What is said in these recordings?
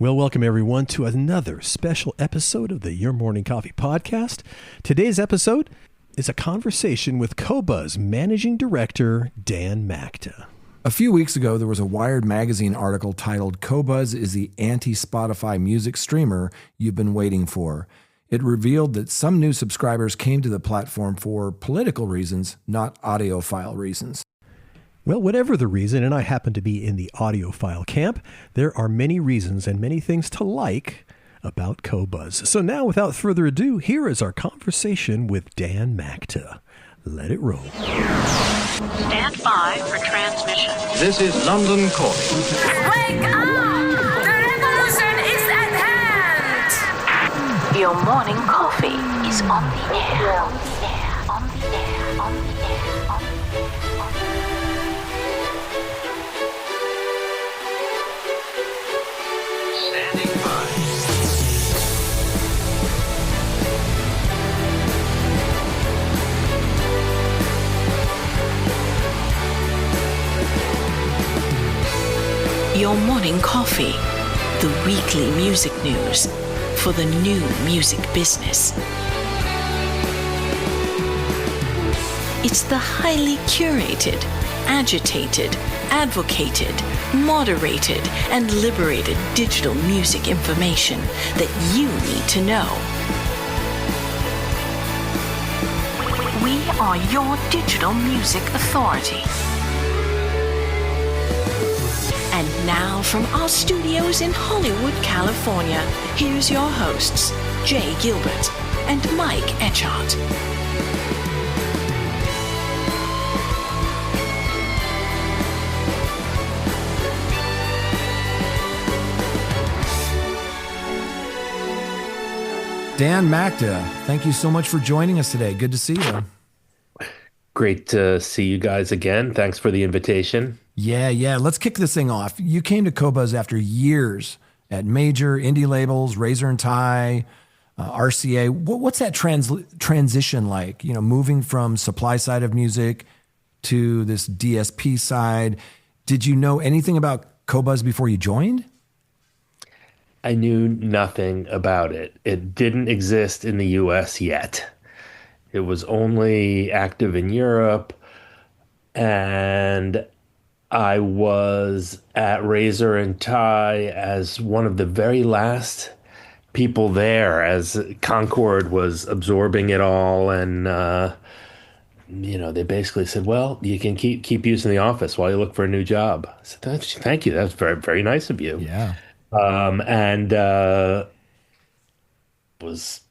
Well, welcome everyone to another special episode of the Your Morning Coffee podcast. Today's episode is a conversation with Qobuz Managing Director Dan Makta. A few weeks ago, there was a Wired magazine article titled "Qobuz is the anti-Spotify music streamer you've been waiting for." It revealed that some new subscribers came to the platform for political reasons, not audiophile reasons. Well, whatever the reason, and I happen to be in the audiophile camp, there are many reasons and many things to like about Qobuz. So now, without further ado, here is our conversation with Dan Makta. Let it roll. Stand by for transmission. This is London calling. Wake up! The revolution is at hand! Your morning coffee is on the air. On the air. On the air. On the air. Standing by. Your morning coffee, the weekly music news for the new music business. It's the highly curated, agitated, advocated, moderated, and liberated digital music information that you need to know. We are your digital music authority. And now from our studios in Hollywood, California, here's your hosts, Jay Gilbert and Mike Etchart. Dan Makta, thank you so much for joining us today. Good to see you. Great to see you guys again. Thanks for the invitation. Yeah. Let's kick this thing off. You came to Qobuz after years at major indie labels, Razor and Tie, RCA. What's that transition like? You know, moving from supply side of music to this DSP side. Did you know anything about Qobuz before you joined? I knew nothing about it. It didn't exist in the US yet. It was only active in Europe, and I was at Razor and Tie as one of the very last people there as Concord was absorbing it all. And, they basically said, well, you can keep using the office while you look for a new job. I said, thank you. That's very, very nice of you. Yeah. Was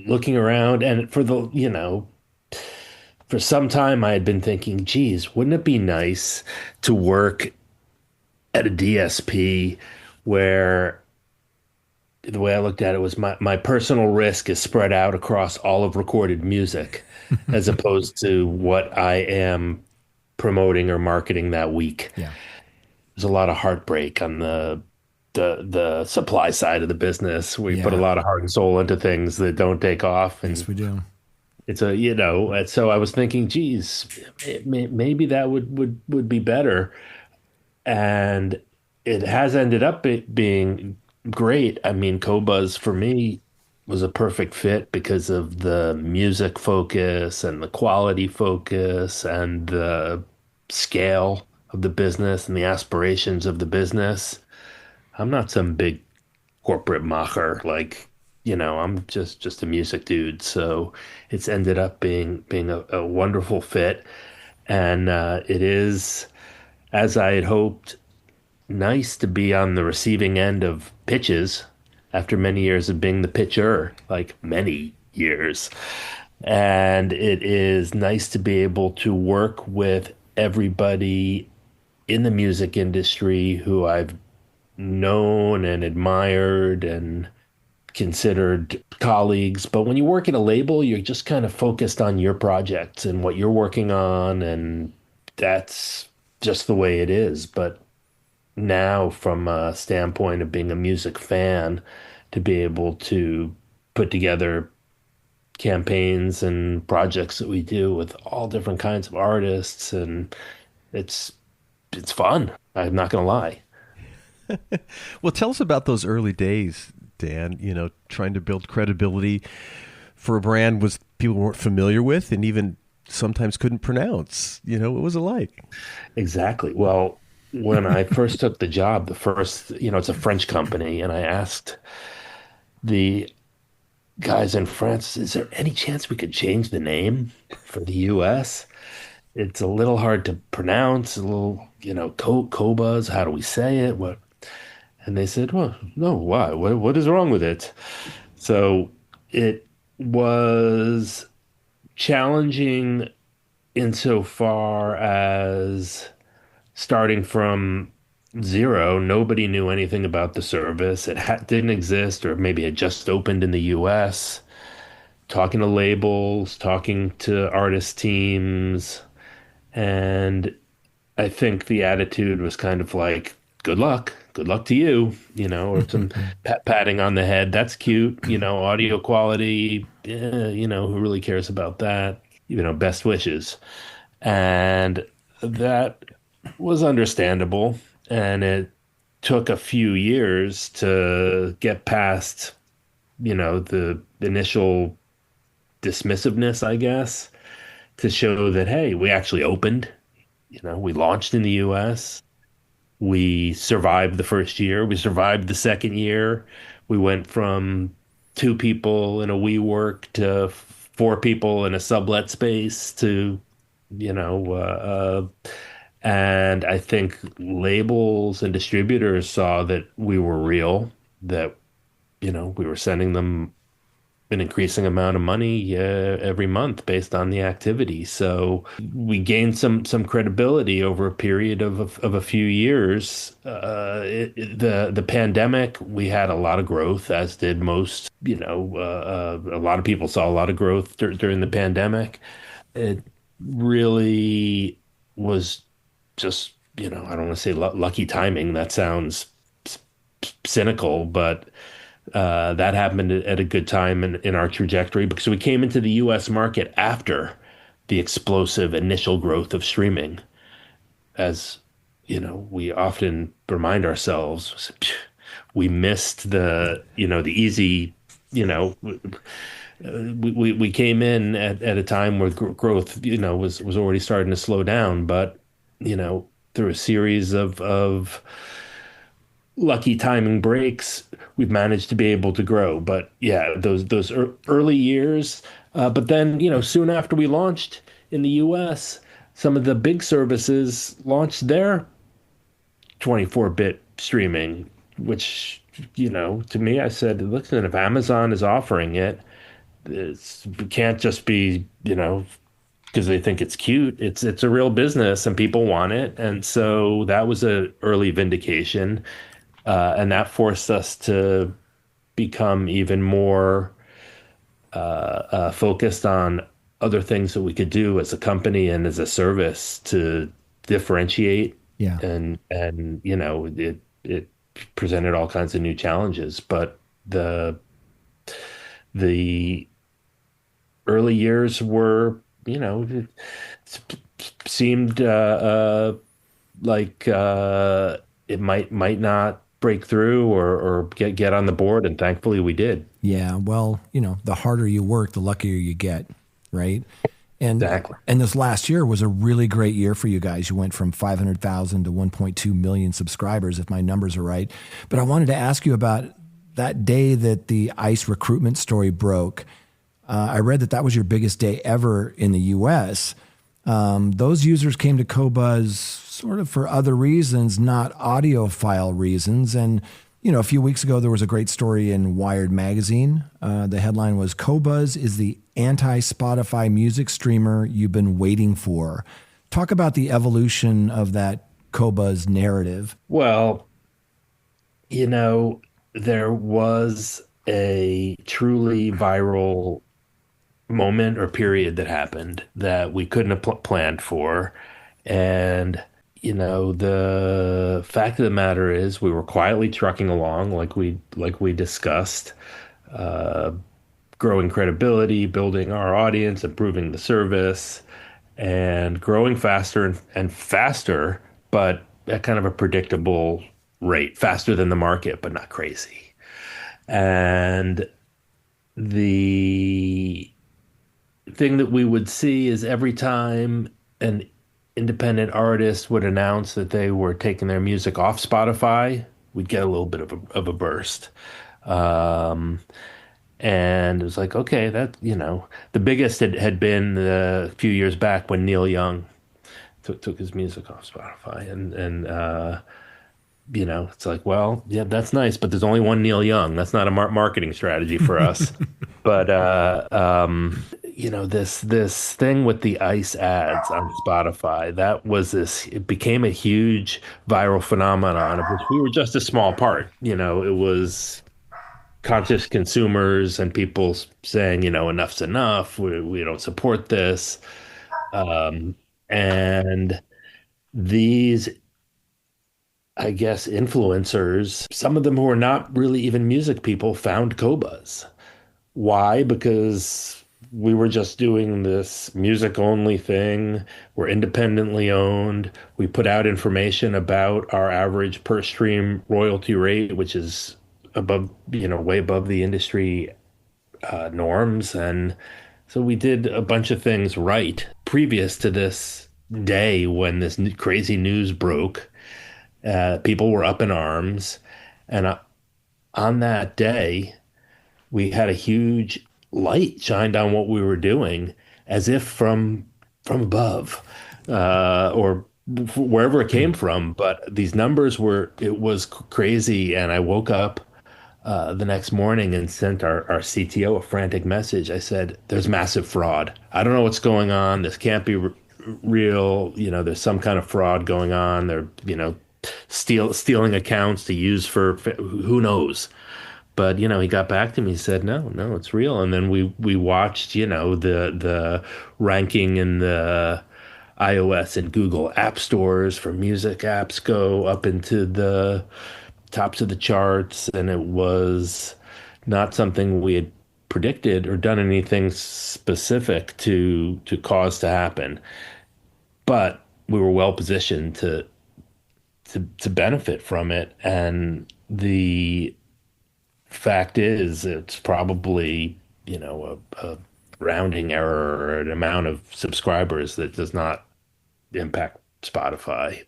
looking around, and for some time I had been thinking, geez, wouldn't it be nice to work at a DSP where the way I looked at it was my personal risk is spread out across all of recorded music as opposed to what I am promoting or marketing that week. Yeah. There's a lot of heartbreak on the supply side of the business. We put a lot of heart and soul into things that don't take off. And yes, we do. It's so I was thinking, geez, maybe that would be better. And it has ended up being great. I mean, Qobuz for me was a perfect fit because of the music focus and the quality focus and the scale of the business and the aspirations of the business. I'm not some big corporate macher, I'm just a music dude. So it's ended up being a wonderful fit. And it is, as I had hoped, nice to be on the receiving end of pitches after many years of being the pitcher, many years. And it is nice to be able to work with everybody in the music industry who I've known and admired and considered colleagues. But when you work at a label, you're just kind of focused on your projects and what you're working on, and that's just the way it is. But now, from a standpoint of being a music fan, to be able to put together campaigns and projects that we do with all different kinds of artists, and it's fun. I'm not going to lie. Well, tell us about those early days, Dan. Trying to build credibility for a brand was people weren't familiar with and even sometimes couldn't pronounce. What was it like? Exactly. Well, when I first took the job, it's a French company, and I asked the guys in France, is there any chance we could change the name for the US? It's a little hard to pronounce, a little, Cobuzz, how do we say it? What? And they said, well, no, why? What is wrong with it? So it was challenging insofar as starting from zero. Nobody knew anything about the service. It didn't exist, or maybe it just opened in the US. Talking to labels, talking to artist teams, and I think the attitude was kind of like, good luck to you, or some patting on the head. That's cute, audio quality, who really cares about that? Best wishes. And that was understandable. And it took a few years to get past, the initial dismissiveness, I guess, to show that, hey, we actually opened, we launched in the US. We survived the first year. We survived the second year. We went from two people in a WeWork to four people in a sublet space to, you know, and I think labels and distributors saw that we were real, that, we were sending them an increasing amount of money every month based on the activity. So we gained some credibility over a period of a few years. The pandemic, we had a lot of growth, as did most. A lot of people saw a lot of growth during the pandemic. It really was just, I don't want to say lucky timing. That sounds cynical, but that happened at a good time in our trajectory, because we came into the US market after the explosive initial growth of streaming. As we often remind ourselves, we missed the easy, we came in at a time where growth, was already starting to slow down, but, through a series of lucky timing breaks, we've managed to be able to grow. But yeah, those early years. But then, soon after we launched in the US, some of the big services launched their 24-bit streaming, which, to me, I said, listen, if Amazon is offering it, it can't just be, because they think it's cute. It's a real business and people want it. And so that was a early vindication. And that forced us to become even more focused on other things that we could do as a company and as a service to differentiate. Yeah. And it presented all kinds of new challenges. But the early years were, it seemed like it might not break through or get on the board, and thankfully we did. Yeah, well, the harder you work, the luckier you get, right? And Exactly. and this last year was a really great year for you guys. You went from 500,000 to 1.2 million subscribers, if my numbers are right. But I wanted to ask you about that day that the ICE recruitment story broke. I read that was your biggest day ever in the U.S. Those users came to Qobuz sort of for other reasons, not audiophile reasons. And, a few weeks ago, there was a great story in Wired magazine. The headline was, "Qobuz is the anti-Spotify music streamer you've been waiting for." Talk about the evolution of that Qobuz narrative. Well, there was a truly viral moment or period that happened that we couldn't have planned for. And the fact of the matter is, we were quietly trucking along, like we discussed, growing credibility, building our audience, improving the service, and growing faster and faster, but at kind of a predictable rate, faster than the market, but not crazy. And the thing that we would see is every time an independent artist would announce that they were taking their music off Spotify, we'd get a little bit of a burst. Um, and it was like, okay, the biggest had been a few years back when Neil Young took his music off Spotify. It's like, well, yeah, that's nice, but there's only one Neil Young. That's not a marketing strategy for us. But this thing with the ICE ads on Spotify, it became a huge viral phenomenon of which we were just a small part. It was conscious consumers and people saying, enough's enough. We don't support this. And these, I guess, influencers, some of them who are not really even music people, found Qobuz. Why? Because we were just doing this music only thing. We're independently owned. We put out information about our average per stream royalty rate, which is above, way above the industry norms. And so we did a bunch of things right previous to this day when this crazy news broke. People were up in arms. And on that day, we had a huge light shined on what we were doing as if from above or wherever it came from. But these numbers it was crazy. And I woke up the next morning and sent our CTO a frantic message. I said, there's massive fraud. I don't know what's going on. This can't be real. There's some kind of fraud going on. They're, stealing accounts to use for who knows. But he got back to me. He said, "No, it's real." And then we watched, the ranking in the iOS and Google app stores for music apps go up into the tops of the charts, and it was not something we had predicted or done anything specific to cause to happen. But we were well positioned to benefit from it, and the fact is, it's probably, a rounding error or an amount of subscribers that does not impact Spotify,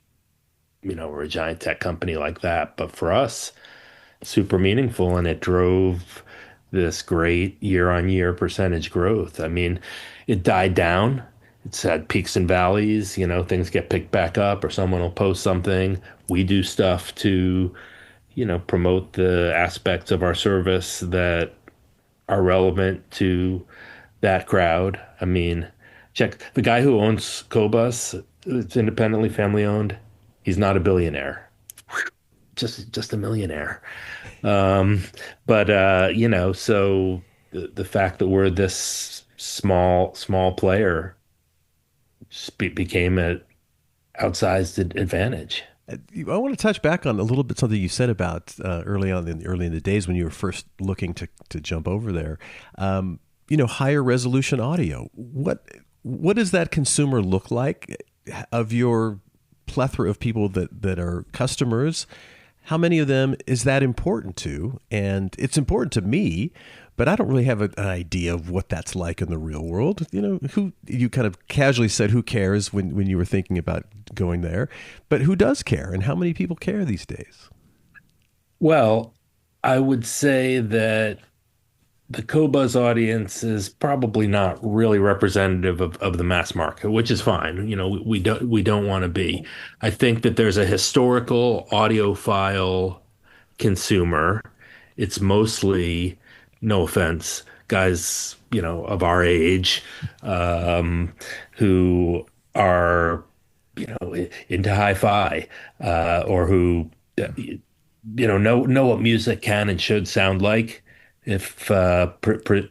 or a giant tech company like that. But for us, super meaningful, and it drove this great year-on-year percentage growth. I mean, it died down. It's had peaks and valleys, things get picked back up or someone will post something. We do stuff to promote the aspects of our service that are relevant to that crowd. I mean, check the guy who owns Qobuz. It's independently family owned. He's not a billionaire, just a millionaire. So the fact that we're this small player became an outsized advantage. I want to touch back on a little bit something you said about early in the days when you were first looking to jump over there. Higher resolution audio. What does that consumer look like of your plethora of people that are customers? How many of them is that important to? And it's important to me, but I don't really have an idea of what that's like in the real world. Who you kind of casually said, who cares when you were thinking about going there, but who does care and how many people care these days? Well, I would say that the Qobuz audience is probably not really representative of the mass market, which is fine. We don't want to be. I think that there's a historical audiophile consumer. It's mostly, no offense, guys, of our age, who are, into hi-fi, or who, know what music can and should sound like if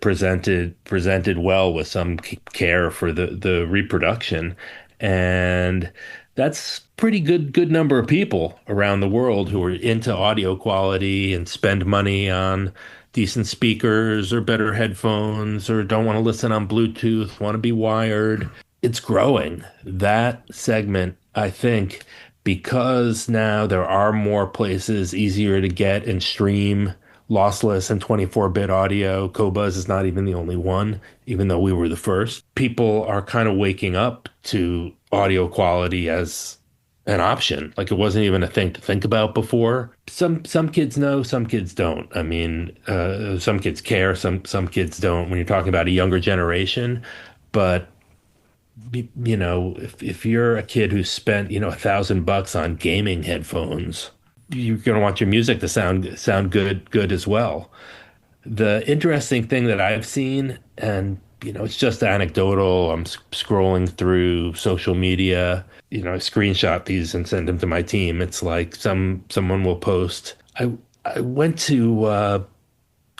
presented well with some care for the reproduction. And that's pretty good number of people around the world who are into audio quality and spend money on decent speakers or better headphones or don't want to listen on Bluetooth, want to be wired. It's growing. That segment, I think, because now there are more places easier to get and stream lossless and 24-bit audio. Qobuz is not even the only one, even though we were the first. People are kind of waking up to audio quality as an option. Like it wasn't even a thing to think about before. Some kids know, some kids don't. I mean, some kids care, some kids don't when you're talking about a younger generation. But if you're a kid who spent, $1,000 on gaming headphones, you're going to want your music to sound good as well. The interesting thing that I've seen, and it's just anecdotal. I'm scrolling through social media. I screenshot these and send them to my team. It's like someone will post. I went to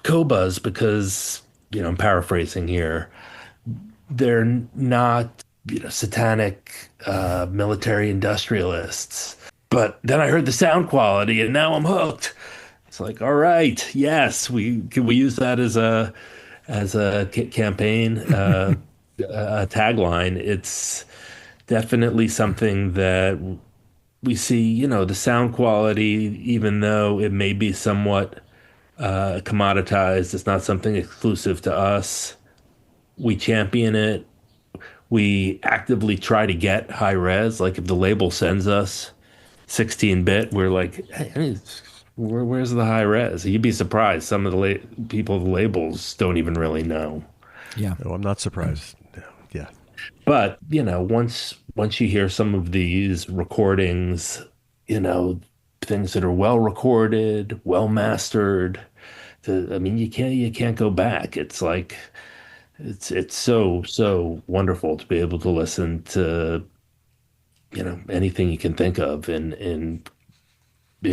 Qobuz because I'm paraphrasing here. They're not satanic military industrialists. But then I heard the sound quality, and now I'm hooked. It's like, all right, yes, can we use that as a campaign a tagline? It's definitely something that we see. The sound quality, even though it may be somewhat commoditized, it's not something exclusive to us. We champion it. We actively try to get high res. Like if the label sends us 16-bit, we're like, hey, where's the high res? You'd be surprised. Some of the people, the labels don't even really know. Yeah. No, I'm not surprised. Yeah. But, once you hear some of these recordings, things that are well recorded, well mastered, you can't go back. It's like, it's so wonderful to be able to listen to anything you can think of in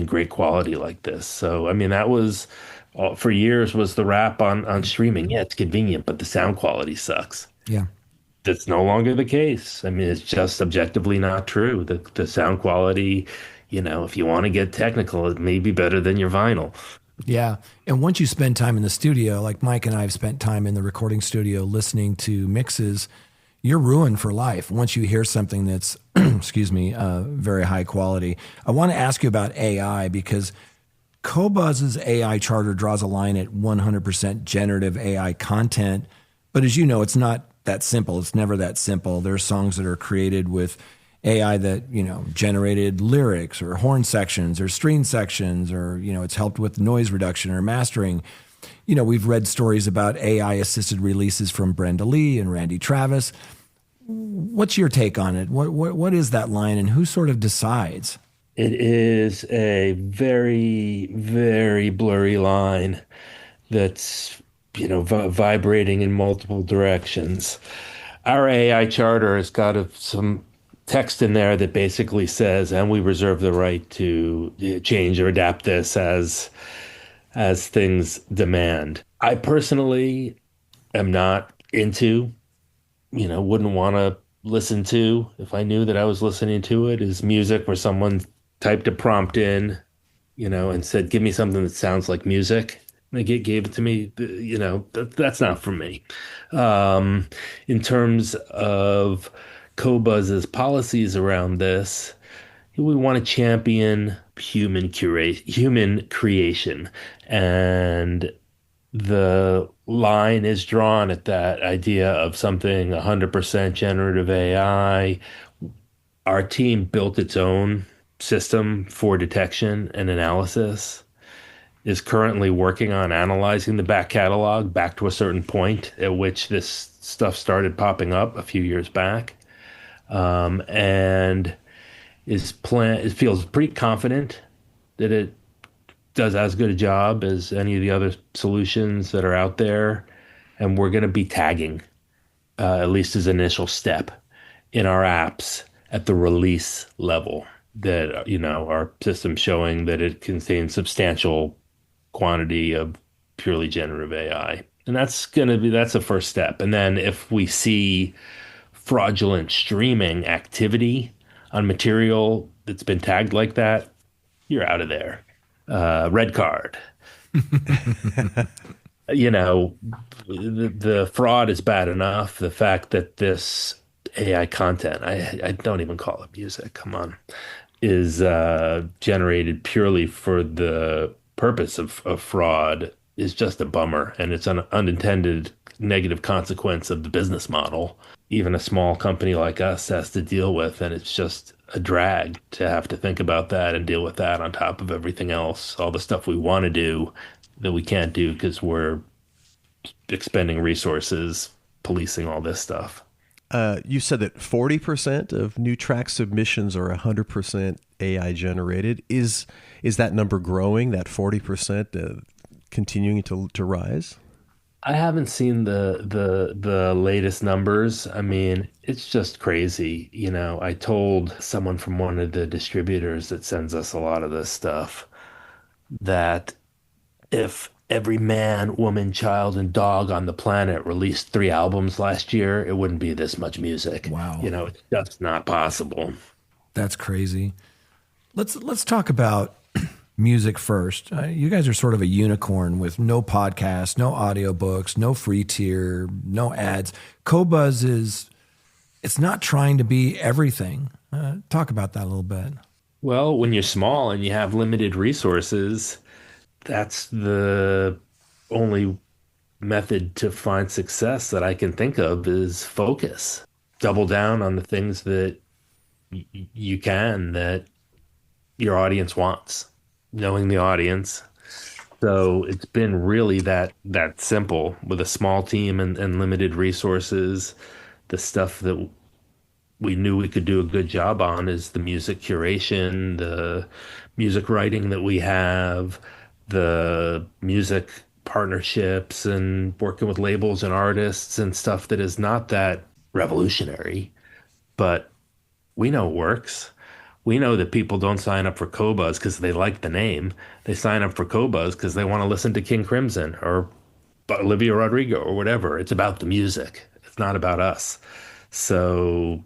great quality like this. So that was for years was the rap on streaming. Yeah, it's convenient, but the sound quality sucks. Yeah. That's no longer the case. It's just objectively not true. The sound quality, if you want to get technical, it may be better than your vinyl. Yeah. And once you spend time in the studio, like Mike and I have spent time in the recording studio listening to mixes, you're ruined for life once you hear something that's, very high quality. I want to ask you about AI because Qobuz's AI charter draws a line at 100% generative AI content. But as you know, it's not that simple. It's never that simple. There are songs that are created with AI that, generated lyrics or horn sections or string sections, or, it's helped with noise reduction or mastering. We've read stories about AI assisted releases from Brenda Lee and Randy Travis. What's your take on it? What is that line and who sort of decides? It is a very, very blurry line that's, vibrating in multiple directions. Our AI charter has got some text in there that basically says, and we reserve the right to change or adapt this as things demand. I personally am not into, wouldn't want to listen to, if I knew that I was listening to it, is music where someone typed a prompt in, and said, give me something that sounds like music. They gave it to me, that's not for me. In terms of Qobuz's policies around this, we want to champion human creation. And the line is drawn at that idea of something 100% generative AI. Our team built its own system for detection and analysis, is currently working on analyzing the back catalog back to a certain point at which this stuff started popping up a few years back. And it feels pretty confident that it does as good a job as any of the other solutions that are out there. And we're going to be tagging, at least as an initial step, in our apps at the release level, that, our system showing that it contains substantial quantity of purely generative AI. And that's the first step. And then if we see fraudulent streaming activity on material that's been tagged like that, you're out of there. Red card. The fraud is bad enough. The fact that this AI content, I don't even call it music. Come on. is generated purely for the purpose of fraud is just a bummer, and it's an unintended negative consequence of the business model. Even a small company like us has to deal with, and it's just a drag to have to think about that and deal with that on top of everything else, all the stuff we want to do that we can't do because we're expending resources policing all this stuff. You said that 40% of new track submissions are 100% AI generated. Is that number growing, that 40% continuing to rise? I haven't seen the latest numbers. I mean, it's just crazy. I told someone from one of the distributors that sends us a lot of this stuff that if every man, woman, child, and dog on the planet released 3 albums last year, it wouldn't be this much music. Wow. It's just not possible. That's crazy. Let's talk about music first. You guys are sort of a unicorn with no podcasts, no audiobooks, no free tier, no ads. Qobuz it's not trying to be everything. Talk about that a little bit. Well, when you're small and you have limited resources, that's the only method to find success that I can think of is focus. Double down on the things that you can that your audience wants, knowing the audience. So it's been really that simple with a small team and limited resources. The stuff that we knew we could do a good job on is the music curation, the music writing that we have, the music partnerships and working with labels and artists and stuff that is not that revolutionary, but we know it works. We know that people don't sign up for Qobuz because they like the name. They sign up for Qobuz because they want to listen to King Crimson or Olivia Rodrigo or whatever. It's about the music. It's not about us. So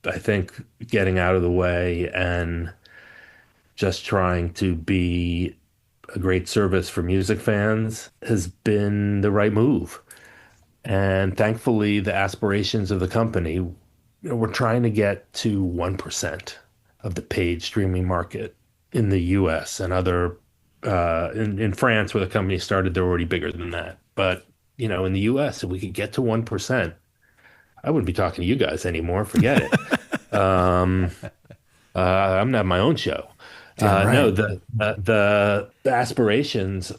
I think getting out of the way and just trying to be a great service for music fans has been the right move. And thankfully, the aspirations of the company, we're trying to get to 1% of the paid streaming market in the US and other, in France, where the company started, they're already bigger than that. But, in the US, if we could get to 1%, I wouldn't be talking to you guys anymore. Forget it. I'm gonna have my own show. Yeah, right. No, the aspirations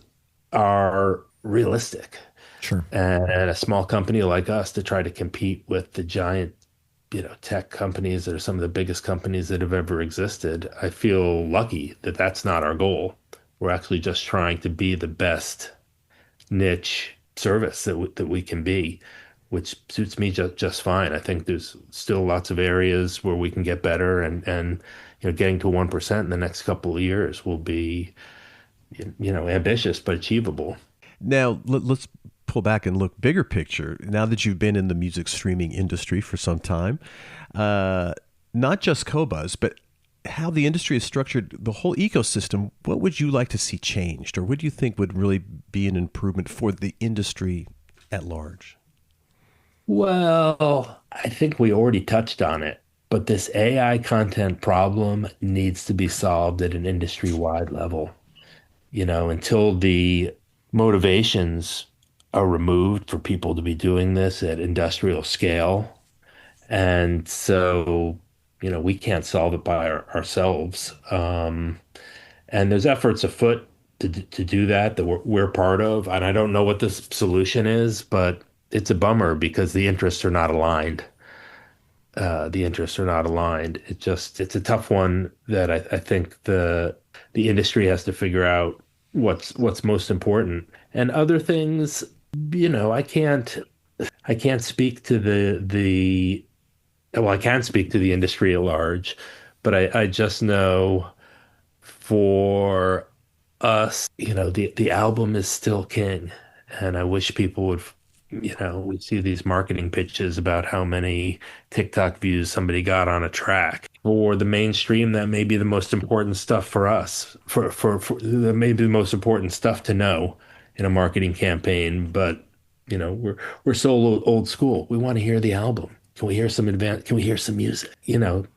are realistic, Sure. and a small company like us to try to compete with the giant, tech companies that are some of the biggest companies that have ever existed. I feel lucky that that's not our goal. We're actually just trying to be the best niche service that we can be, which suits me just fine. I think there's still lots of areas where we can get better, and getting to 1% in the next couple of years will be ambitious but achievable. Now, let's pull back and look bigger picture. Now that you've been in the music streaming industry for some time, not just Qobuz, but how the industry is structured, the whole ecosystem, what would you like to see changed? Or what do you think would really be an improvement for the industry at large? Well, I think we already touched on it, but this AI content problem needs to be solved at an industry-wide level. Until the motivations are removed for people to be doing this at industrial scale. And so, we can't solve it by ourselves. And there's efforts afoot to do that we're part of. And I don't know what the solution is, but it's a bummer because the interests are not aligned. It's a tough one that I think the industry has to figure out what's most important. And other things, I can't speak to I can speak to the industry at large, but I just know for us, the album is still king. And I wish people would, we see these marketing pitches about how many TikTok views somebody got on a track. For the mainstream, that may be the most important stuff for us, for that may be the most important stuff to know in a marketing campaign. But, we're so old school. We want to hear the album. Can we hear some Can we hear some music?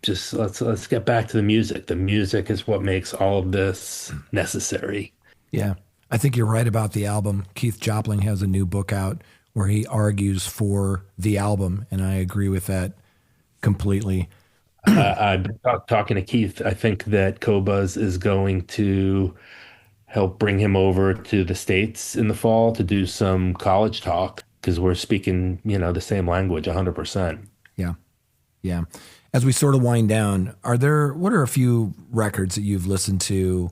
Just let's get back to the music. The music is what makes all of this necessary. Yeah. I think you're right about the album. Keith Jopling has a new book out where he argues for the album, and I agree with that completely. I've been talking to Keith. I think that Qobuz is going to help bring him over to the States in the fall to do some college talk because we're speaking, the same language 100%. Yeah. Yeah. As we sort of wind down, what are a few records that you've listened to,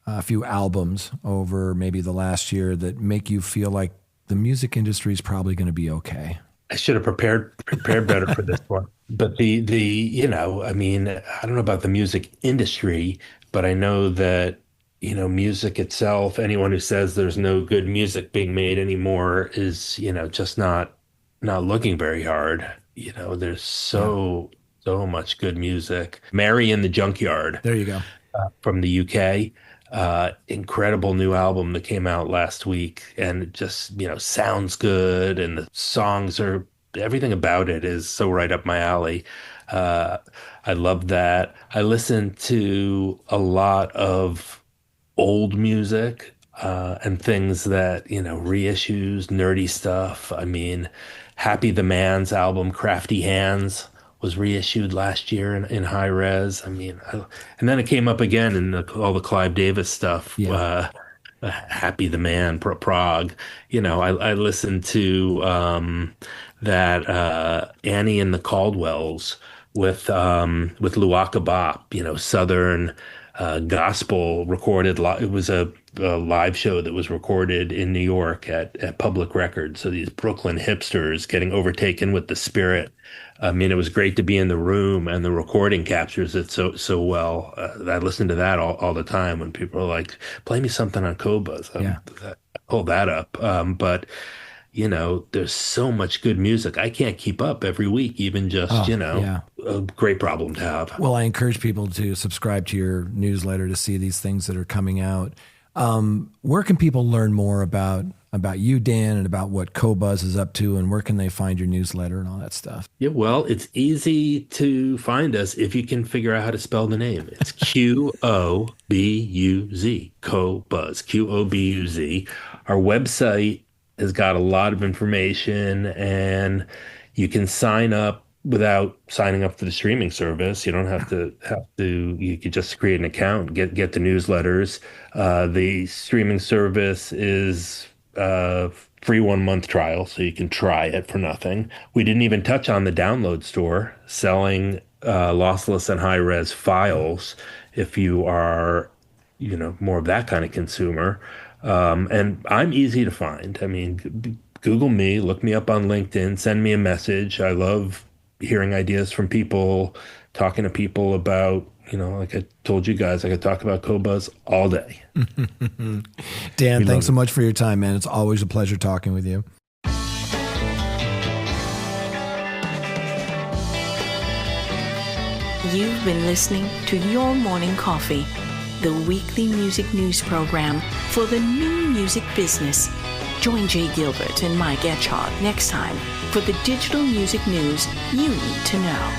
a few albums over maybe the last year that make you feel like the music industry is probably going to be okay? I should have prepared better for this one. But I mean, I don't know about the music industry, but I know that, music itself, anyone who says there's no good music being made anymore is, just not looking very hard. There's so much good music. Mary in the Junkyard. There you go. From the UK. Incredible new album that came out last week, and it just, sounds good, and the songs are, everything about it is so right up my alley. I love that. I listen to a lot of old music, and things that, reissues, nerdy stuff. I mean, Happy the Man's album, Crafty Hands, was reissued last year in high res. I mean, and then it came up again in all the Clive Davis stuff. Yeah. Happy the Man, Prague. I listened to that Annie and the Caldwells with Luaka Bop. Southern gospel recorded. It was a live show that was recorded in New York at Public Records. So these Brooklyn hipsters getting overtaken with the spirit. I mean, it was great to be in the room, and the recording captures it so well. I listen to that all the time when people are like, "Play me something on Qobuz." I pull that up. But there's so much good music. I can't keep up every week, even just a great problem to have. Well, I encourage people to subscribe to your newsletter to see these things that are coming out. Where can people learn more about you, Dan, and about what Qobuz is up to, and where can they find your newsletter and all that stuff? Yeah, well, it's easy to find us if you can figure out how to spell the name. It's Qobuz, Qobuz, Qobuz. Our website has got a lot of information, and you can sign up without signing up for the streaming service. You don't have to, you could just create an account, get the newsletters. The streaming service is free 1 month trial, so you can try it for nothing. We didn't even touch on the download store selling lossless and high res files if you are, more of that kind of consumer. And I'm easy to find. I mean, Google me, look me up on LinkedIn, send me a message. I love hearing ideas from people, talking to people about, like I told you guys, I could talk about Qobuz all day. Dan, thanks so much for your time, man. It's always a pleasure talking with you. You've been listening to Your Morning Coffee, the weekly music news program for the new music business. Join Jay Gilbert and Mike Etchart next time for the digital music news you need to know.